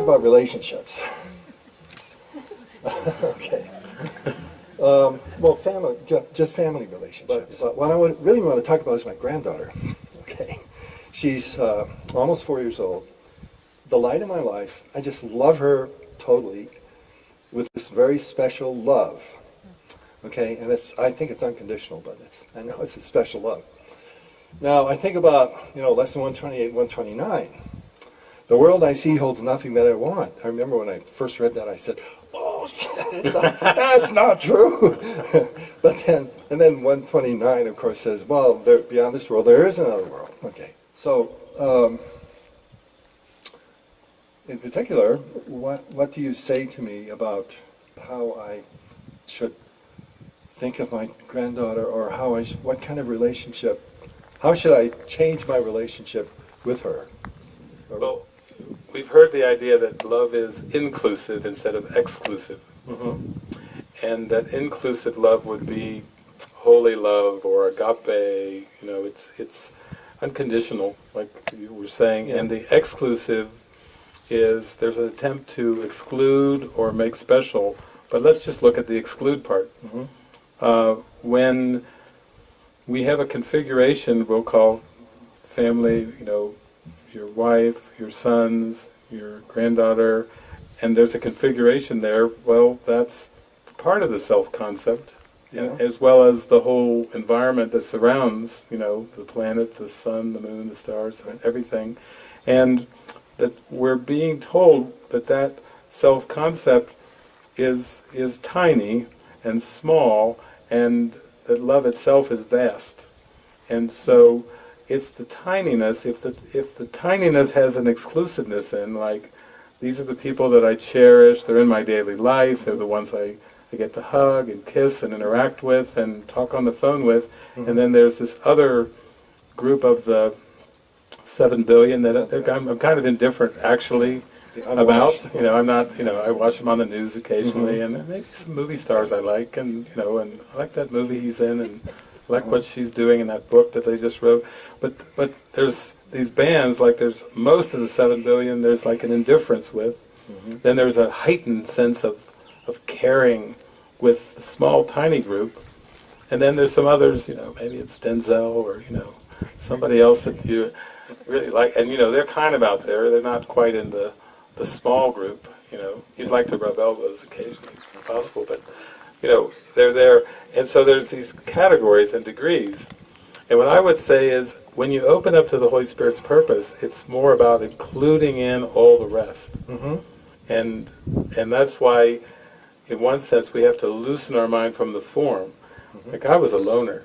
about relationships. Okay. Well, family, just family relationships. But what I really want to talk about is my granddaughter. Okay. She's almost 4 years old. The light of my life. I just love her totally with this very special love. Okay, and I think it's unconditional, but I know it's a special love. Now, I think about, lesson 128, 129. The world I see holds nothing that I want. I remember when I first read that, I said, oh, shit, that's not true. And then 129, of course, says, well, beyond this world, there is another world. Okay, so in particular, what do you say to me about how I should think of my granddaughter, or what kind of relationship, how should I change my relationship with her? Well, we've heard the idea that love is inclusive instead of exclusive. Mm-hmm. And that inclusive love would be holy love or agape, it's unconditional, like you were saying. Yeah. And the exclusive is there's an attempt to exclude or make special, but let's just look at the exclude part. Mm-hmm. When we have a configuration we'll call family, your wife, your sons, your granddaughter, and there's a configuration there, well, that's part of the self-concept, yeah. As well as the whole environment that surrounds, the planet, the sun, the moon, the stars, everything. And that we're being told that self-concept is tiny and small, and that love itself is vast. And so it's the tininess, if the tininess has an exclusiveness in, like, these are the people that I cherish, they're in my daily life, they're the ones I get to hug and kiss and interact with and talk on the phone with, mm-hmm. and then there's this other group of the 7 billion that I'm kind of indifferent, actually, about. I'm not, I watch him on the news occasionally, mm-hmm. and maybe some movie stars I like, and and I like that movie he's in, and I like what she's doing in that book that they just wrote. But there's these bands, like there's most of the 7 billion, there's like an indifference with. Mm-hmm. Then there's a heightened sense of caring with a small, tiny group. And then there's some others, maybe it's Denzel or, somebody else that you really like. And, they're kind of out there. They're not quite in the small group, You'd like to rub elbows occasionally, if possible, but, they're there. And so there's these categories and degrees. And what I would say is, when you open up to the Holy Spirit's purpose, it's more about including in all the rest. Mm-hmm. And that's why, in one sense, we have to loosen our mind from the form. Mm-hmm. Like, I was a loner,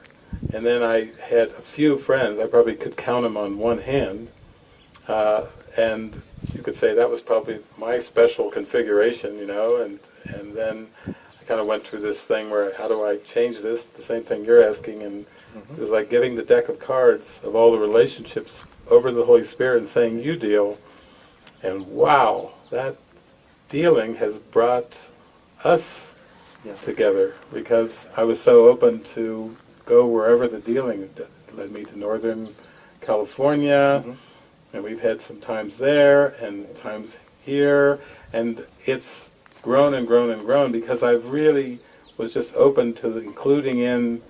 and then I had a few friends. I probably could count them on one hand, and you could say that was probably my special configuration, and then I kind of went through this thing where, how do I change this? The same thing you're asking, and mm-hmm. it was like giving the deck of cards of all the relationships over to the Holy Spirit and saying, you deal, and wow, that dealing has brought us together, because I was so open to go wherever the dealing led me to Northern California, mm-hmm. and we've had some times there and times here, and it's grown and grown and grown because I really was just open to including in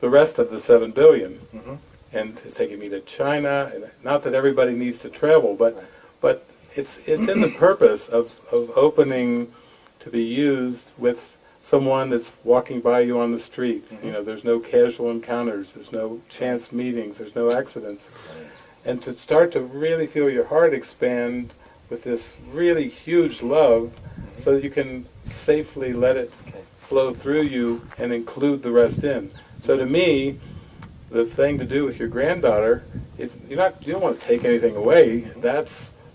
the rest of the 7 billion. Mm-hmm. And it's taking me to China, and not that everybody needs to travel, but it's in the purpose of opening to be used with someone that's walking by you on the street. Mm-hmm. There's no casual encounters, there's no chance meetings, there's no accidents. Right. And to start to really feel your heart expand with this really huge love, mm-hmm. so that you can safely let it flow through you and include the rest in. So to me, the thing to do with your granddaughter is you don't want to take anything away.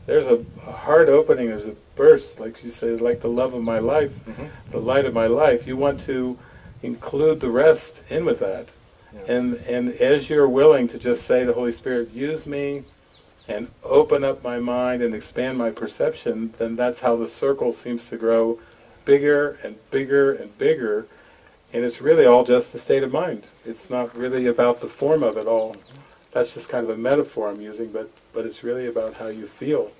There's a heart opening, there's a burst, like she says, like the love of my life, mm-hmm. the light of my life. You want to include the rest in with that. Yeah. And as you're willing to just say to Holy Spirit, use me and open up my mind and expand my perception, then that's how the circle seems to grow bigger and bigger and bigger. And it's really all just the state of mind. It's not really about the form of it all. That's just kind of a metaphor I'm using, but it's really about how you feel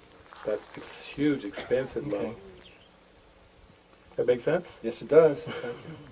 that huge, expansive Okay. love. That make sense? Yes, it does. Thank you.